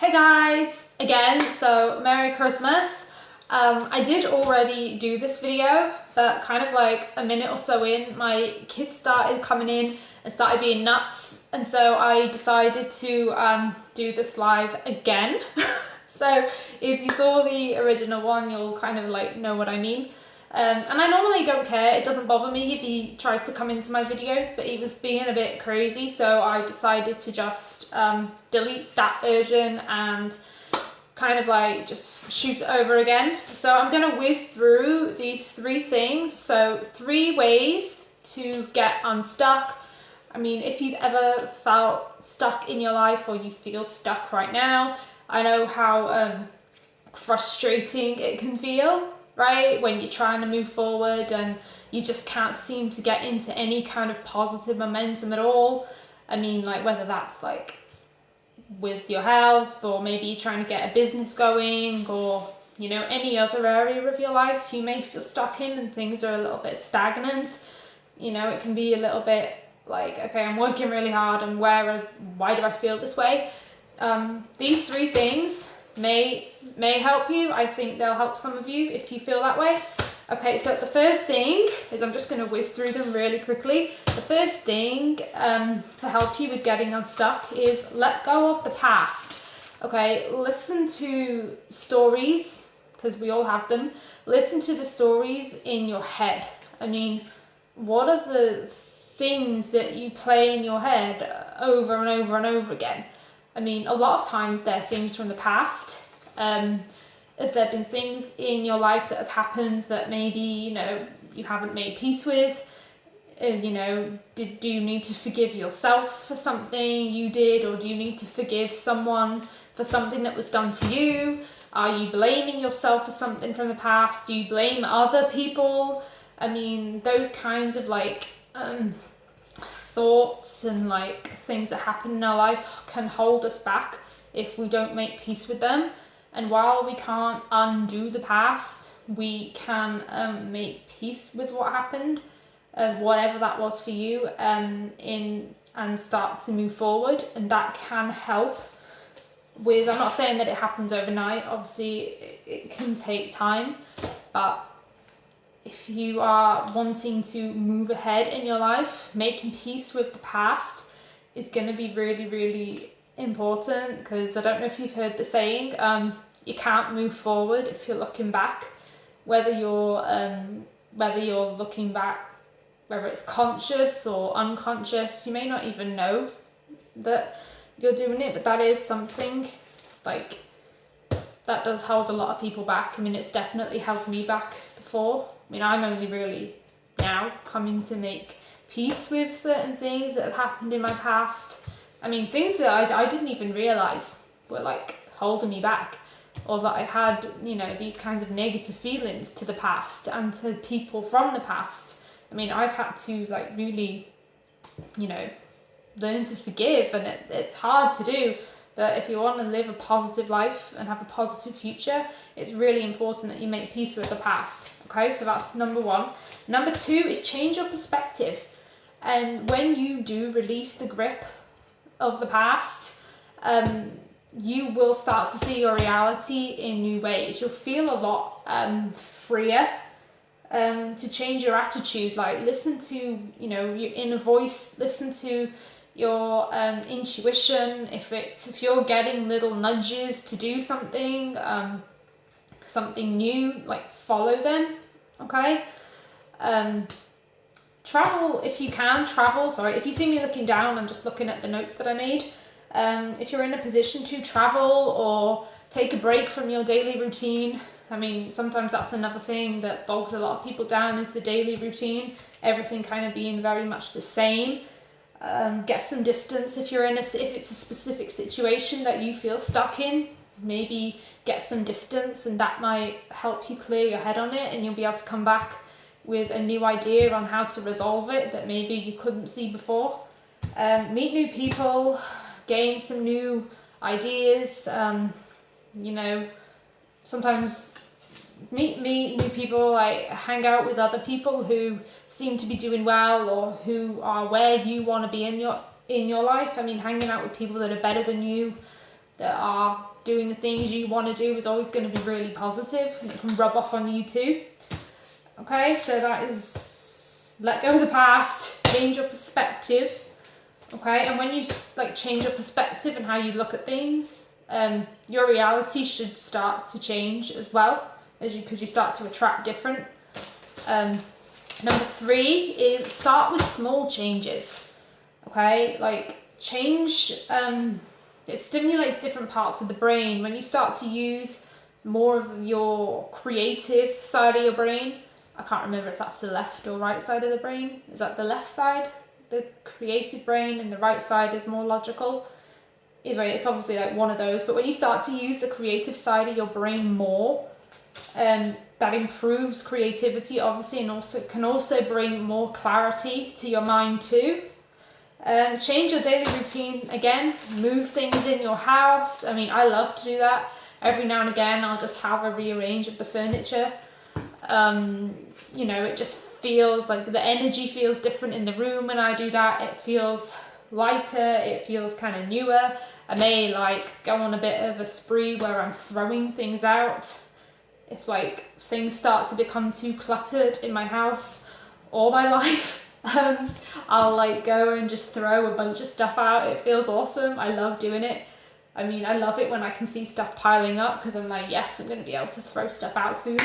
Hey guys, again, so Merry Christmas. I did already do this video, but kind of like a minute or so in, my kids started coming in and started being nuts, and so I decided to do this live again. So if you saw the original one, you'll kind of like know what I mean. And I normally don't care, it doesn't bother me if he tries to come into my videos, but he was being a bit crazy, so I decided to just delete that version and kind of like just shoot it over again. So I'm going to whiz through these 3 things. So 3 ways to get unstuck. I mean, if you've ever felt stuck in your life or you feel stuck right now, I know how frustrating it can feel, right? When you're trying to move forward and you just can't seem to get into any kind of positive momentum at all. I mean, like whether that's like with your health, or maybe you're trying to get a business going, or you know, any other area of your life you may feel stuck in and things are a little bit stagnant. You know, it can be a little bit like, okay, I'm working really hard and why do I feel this way? These 3 things may help you. I think they'll help some of you if you feel that way. Okay, so the first thing is, I'm just going to whiz through them really quickly. The first thing to help you with getting unstuck is let go of the past. Okay, listen to stories, because we all have them. Listen to the stories in your head. I mean, what are the things that you play in your head over and over and over again? I mean, a lot of times they're things from the past. If there have been things in your life that have happened that maybe, you know, you haven't made peace with, you know, do you need to forgive yourself for something you did, or do you need to forgive someone for something that was done to you? Are you blaming yourself for something from the past? Do you blame other people? I mean, those kinds of like thoughts and like things that happen in our life can hold us back if we don't make peace with them. And while we can't undo the past, we can make peace with what happened, whatever that was for you, and start to move forward. And that can help with, I'm not saying that it happens overnight, obviously it can take time, but if you are wanting to move ahead in your life, making peace with the past is going to be really, really important, because I don't know if you've heard the saying, you can't move forward if you're looking back. Whether you're looking back, whether it's conscious or unconscious, you may not even know that you're doing it, but that is something like that does hold a lot of people back. I mean, it's definitely held me back before. I mean, I'm only really now coming to make peace with certain things that have happened in my past. I mean, things that I didn't even realise were like holding me back, or that I had, you know, these kinds of negative feelings to the past and to people from the past. I mean, I've had to like really, you know, learn to forgive, and it's hard to do. But if you want to live a positive life and have a positive future, it's really important that you make peace with the past. Okay, so that's number 1. Number 2 is change your perspective. And when you do release the grip of the past, you will start to see your reality in new ways. You'll feel a lot freer to change your attitude. Like, listen to, you know, your inner voice, listen to your intuition. If you're getting little nudges to do something new, like follow them. Okay. Travel if you can. Sorry, if you see me looking down, I'm just looking at the notes that I made. If you're in a position to travel or take a break from your daily routine. I mean, sometimes that's another thing that bogs a lot of people down, is the daily routine, everything kind of being very much the same. Get some distance if it's a specific situation that you feel stuck in. Maybe get some distance, and that might help you clear your head on it, and you'll be able to come back with a new idea on how to resolve it that maybe you couldn't see before. Meet new people, gain some new ideas. You know, sometimes meet new people, like hang out with other people who seem to be doing well, or who are where you want to be in your life. I mean, hanging out with people that are better than you that are doing the things you want to do is always going to be really positive, and it can rub off on you too. Okay, so that is let go of the past, change your perspective. Okay, and when you like change your perspective and how you look at things, your reality should start to change as well, because you start to attract different. Number 3 is start with small changes. Okay, like change, it stimulates different parts of the brain. When you start to use more of your creative side of your brain, I can't remember if that's the left or right side of the brain. Is that the left side, the creative brain, and the right side is more logical? Either way, it's obviously like one of those. But when you start to use the creative side of your brain more, that improves creativity obviously, and also can also bring more clarity to your mind too. Change your daily routine again, move things in your house. I mean, I love to do that. Every now and again I'll just have a rearrange of the furniture. You know, it just feels like the energy feels different in the room when I do that. It feels lighter, it feels kind of newer. I may like go on a bit of a spree where I'm throwing things out. If like things start to become too cluttered in my house or my life, I'll like go and just throw a bunch of stuff out. It feels awesome. I love doing it. I mean, I love it when I can see stuff piling up, because I'm like, yes, I'm going to be able to throw stuff out soon.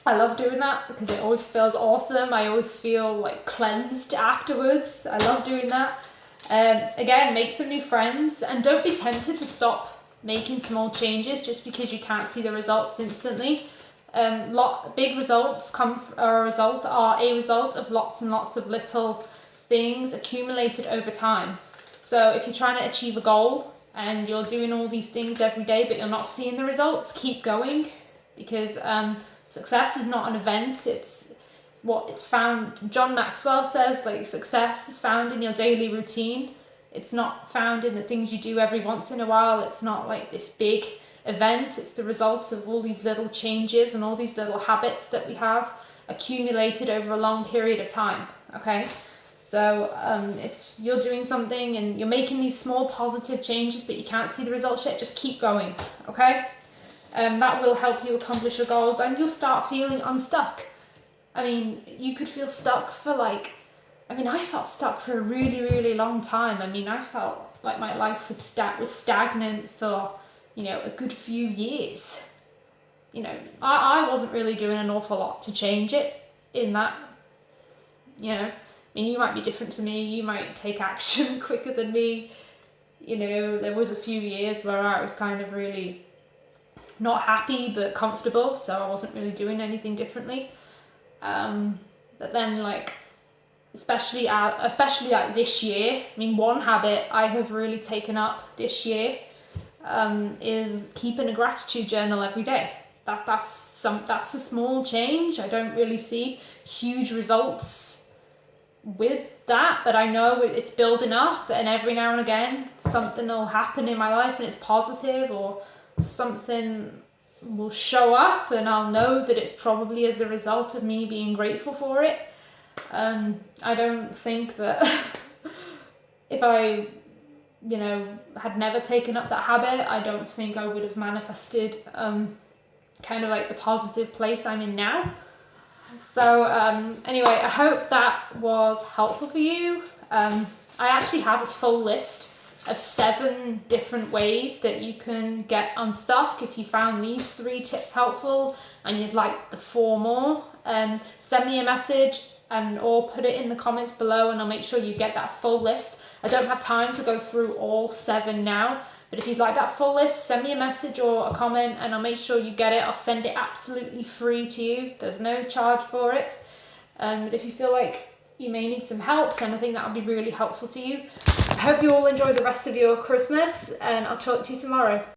I love doing that because it always feels awesome. I always feel like cleansed afterwards. I love doing that. Again, make some new friends, and don't be tempted to stop making small changes just because you can't see the results instantly. Big results are a result of lots and lots of little things accumulated over time. So if you're trying to achieve a goal and you're doing all these things every day but you're not seeing the results, keep going, because success is not an event. It's found. John Maxwell says like success is found in your daily routine. It's not found in the things you do every once in a while. It's not like this big event. It's the result of all these little changes and all these little habits that we have accumulated over a long period of time. Okay, so if you're doing something and you're making these small positive changes but you can't see the results yet, just keep going. Okay, that will help you accomplish your goals, and you'll start feeling unstuck. I mean, you could feel stuck for like, I mean, I felt stuck for a really, really long time. I mean, I felt like my life was stagnant for, you know, a good few years. You know, I wasn't really doing an awful lot to change it in that, you know. I mean, you might be different to me. You might take action quicker than me. You know, there was a few years where I was kind of really not happy but comfortable, so I wasn't really doing anything differently. But then like, especially like this year, I mean, one habit I have really taken up this year is keeping a gratitude journal every day. That's a small change. I don't really see huge results with that, but I know it's building up, and every now and again something will happen in my life and it's positive, or something will show up and I'll know that it's probably as a result of me being grateful for it. I don't think that if I, you know, had never taken up that habit, I don't think I would have manifested kind of like the positive place I'm in now. So anyway, I hope that was helpful for you. I actually have a full list of 7 different ways that you can get unstuck. If you found these 3 tips helpful and you'd like the 4 more, send me a message or put it in the comments below, and I'll make sure you get that full list. I don't have time to go through all 7 now, but if you'd like that full list, send me a message or a comment and I'll make sure you get it. I'll send it absolutely free to you. There's no charge for it. But if you feel like you may need some help, then I think that would be really helpful to you. I hope you all enjoy the rest of your Christmas, and I'll talk to you tomorrow.